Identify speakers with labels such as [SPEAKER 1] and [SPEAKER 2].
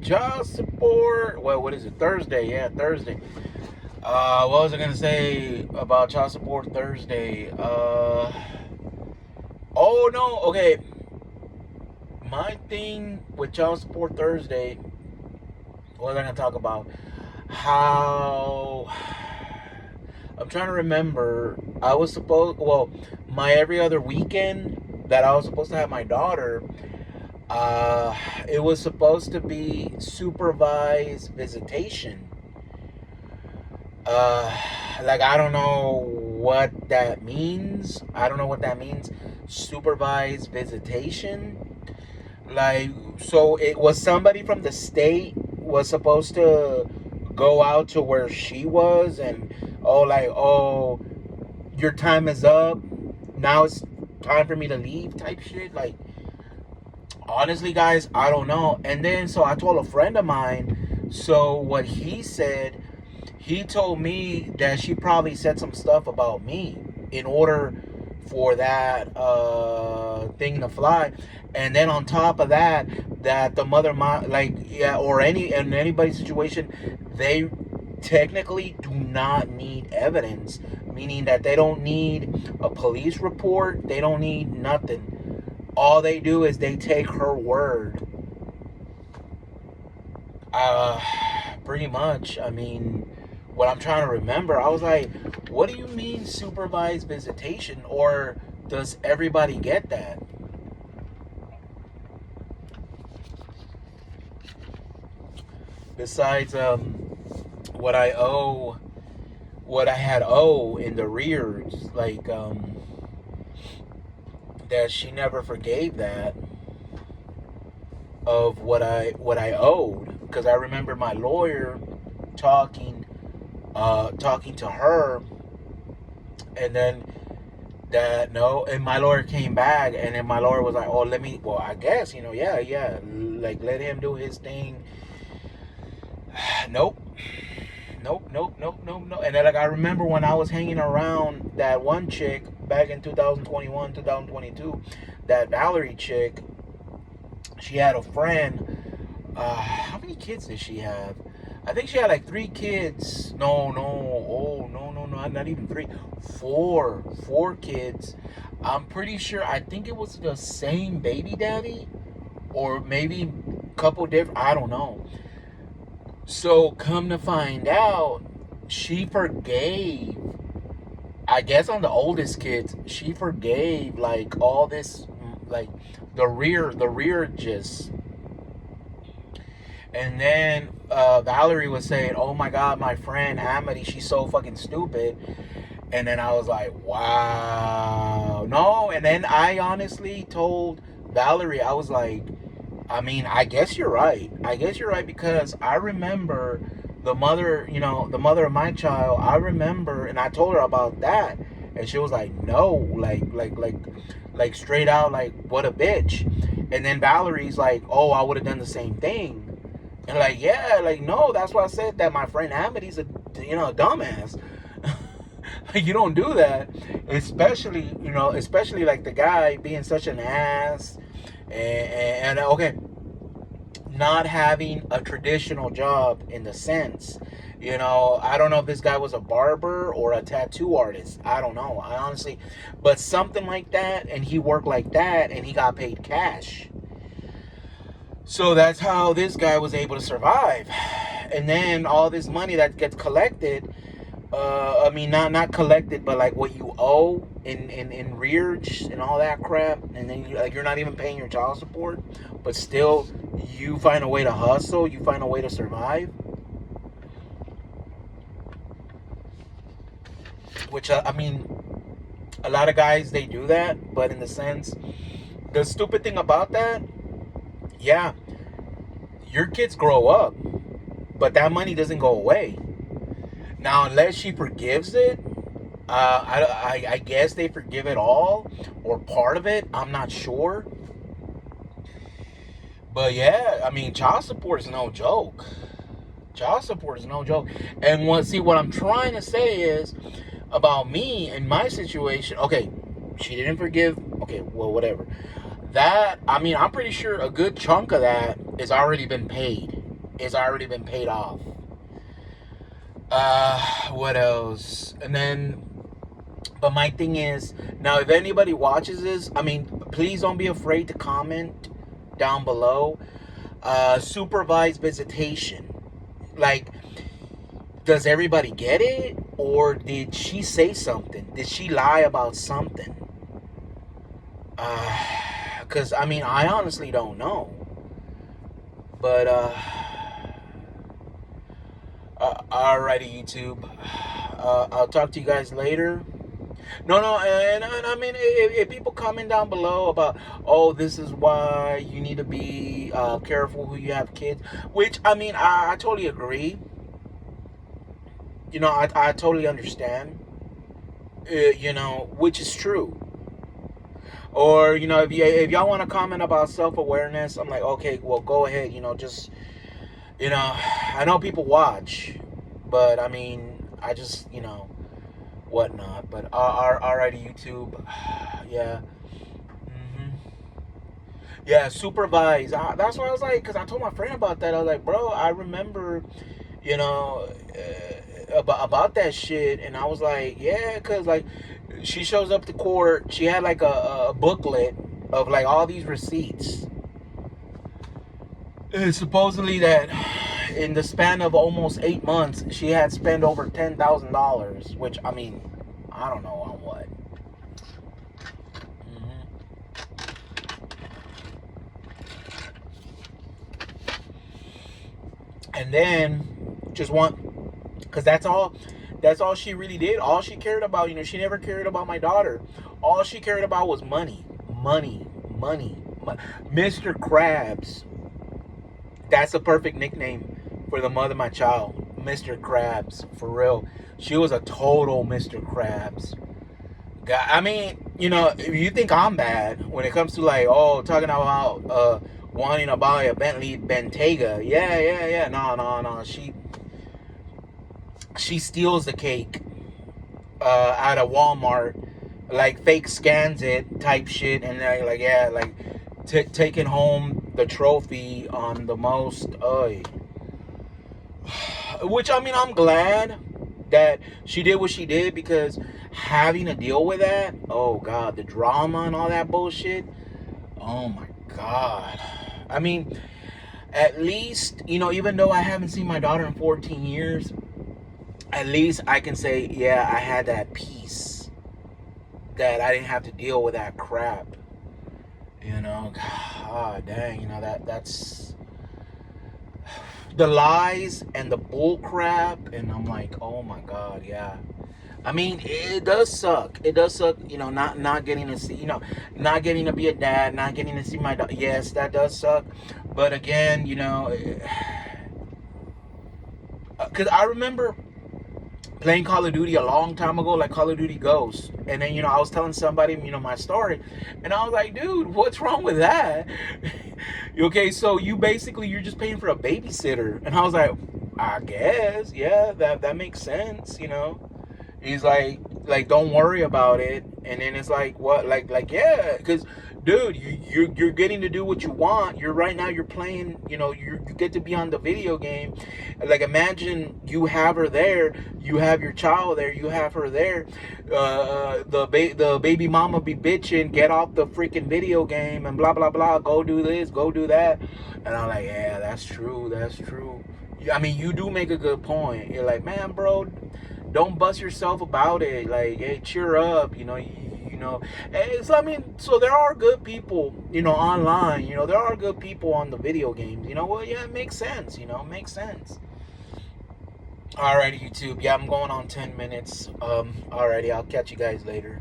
[SPEAKER 1] child support. Well, what is it? Thursday. Yeah, Thursday. What was I gonna say about child support Thursday? Oh no. Okay. My thing with child support Thursday. What was I gonna talk about? How I'm trying to remember. I was supposed. Well, my every other weekend that I was supposed to have my daughter. Uh, it was supposed to be supervised visitation. Uh, like I don't know what that means. I don't know what that means. Supervised visitation. Like so, it was somebody from the state was supposed to go out to where she was and oh your time is up. Now it's time for me to leave type shit. Like honestly, guys, I don't know. And then so I told a friend of mine. So what he said, he told me that she probably said some stuff about me in order for that thing to fly. And then on top of that, that the mother, like yeah, or any in anybody's situation, they technically do not need evidence, meaning that they don't need a police report. They don't need nothing. All they do is they take her word. Uh, Pretty much. I mean, what I'm trying to remember, I was like, what do you mean supervised visitation? Or does everybody get that? Besides, what I owe, what I had owe in the rears, like, that she never forgave that of what I owed, because I remember my lawyer talking talking to her, and then that no, and my lawyer came back, and then my lawyer was like, oh, well, I guess, yeah, like let him do his thing. Nope. Nope. And then, like, I remember when I was hanging around that one chick back in 2021, 2022, that Valerie chick, she had a friend. How many kids did she have? I think she had like 3 kids. No, not even 3. Four kids. I'm pretty sure. I think it was the same baby daddy, or maybe a couple different. I don't know. So come to find out, she forgave. I guess on the oldest kids, she forgave like all this, like the rear just. And then Valerie was saying, "Oh my God, my friend Amity, she's so fucking stupid." And then I was like, "Wow, no." And then I honestly told Valerie, I was like, "I mean, I guess you're right. I guess you're right, because I remember the mother, the mother of my child. I remember, and I told her about that, and she was like, no, like straight out, like what a bitch." And then Valerie's like, "Oh, I would have done the same thing." And like, yeah, like no, that's why I said that my friend Amity's a dumbass. Like you don't do that, especially like the guy being such an ass, and okay, not having a traditional job in the sense, I don't know if this guy was a barber or a tattoo artist. I don't know, I honestly, but something like that, and he worked like that, and he got paid cash. So that's how this guy was able to survive. And then all this money that gets collected, I mean, not collected, but like what you owe in rearage and all that crap, and then you're not even paying your child support, but still you find a way to hustle, you find a way to survive. Which I mean, a lot of guys, they do that, but in the sense, the stupid thing about that, yeah, your kids grow up, but that money doesn't go away. Now, unless she forgives it, I guess they forgive it all or part of it. I'm not sure. But yeah, I mean, child support is no joke. Child support is no joke. And what I'm trying to say is about me and my situation. Okay, she didn't forgive. Okay, well, whatever. That, I mean, I'm pretty sure a good chunk of that has already been paid. it's already been paid off. What else? And then, but my thing is, now if anybody watches this, I mean, please don't be afraid to comment down below. Supervised visitation. Like, does everybody get it? Or did she say something? Did she lie about something? Because, I mean, I honestly don't know. But, alrighty, YouTube. I'll talk to you guys later. No, and I mean, if people comment down below about, oh, this is why you need to be careful who you have kids, which, I mean, I totally agree. You know, I totally understand, you know, which is true. Or, you know, if y'all want to comment about self-awareness, I'm like, okay, well, go ahead, you know, just, you know, I know people watch, but, I mean, I just, you know, whatnot. But alrighty, YouTube. Yeah. Yeah, supervise. That's why I was like, because I told my friend about that. I was like, bro, I remember, you know, about that shit. And I was like, yeah, because, like, she shows up to court. She had, like, a booklet of, like, all these receipts. And supposedly that in the span of almost 8 months, she had spent over $10,000, which, I mean, I don't know on what. And then just because that's all she really did. All she cared about, you know, she never cared about my daughter. All she cared about was money. Mr. Krabs. That's a perfect nickname for the mother of my child. Mr. Krabs, for real. She was a total Mr. Krabs. I mean, you know, if you think I'm bad when it comes to, like, oh, talking about wanting to buy a Bentley Bentayga. Yeah. No. She steals the cake out of Walmart, like, fake scans it type shit, and like yeah, like taking home the trophy on the most. Which, I mean, I'm glad that she did what she did, because having to deal with that, oh god, the drama and all that bullshit, oh my god. I mean, at least, you know, even though I haven't seen my daughter in 14 years, at least I can say, yeah, I had that peace that I didn't have to deal with that crap. You know, god dang, you know, that's the lies and the bull crap. And I'm like, oh my god, yeah. I mean, it does suck. It does suck, you know, not getting to see, you know, not getting to be a dad, not getting to see my daughter. Yes, that does suck. But again, you know, because I remember playing Call of Duty a long time ago, like Call of Duty Ghosts. And then, you know, I was telling somebody, you know, my story. And I was like, dude, what's wrong with that? Okay, so you're just paying for a babysitter. And I was like, I guess, yeah, that makes sense, you know. He's like, don't worry about it. And then it's like, what? Like, yeah, because, dude, you're getting to do what you want. You're playing, you know, you get to be on the video game. Like, imagine you have her there, you have your child there, you have her there. The baby mama be bitching, get off the freaking video game and blah blah blah. Go do this, go do that. And I'm like, yeah, that's true. I mean, you do make a good point. You're like, man, bro, don't bust yourself about it. Like, hey, cheer up. You know, you know. So I mean, so there are good people, you know, online. You know, there are good people on the video games. You know, well, yeah, it makes sense. You know, it makes sense. Alrighty, YouTube. Yeah, I'm going on 10 minutes. Alrighty, I'll catch you guys later.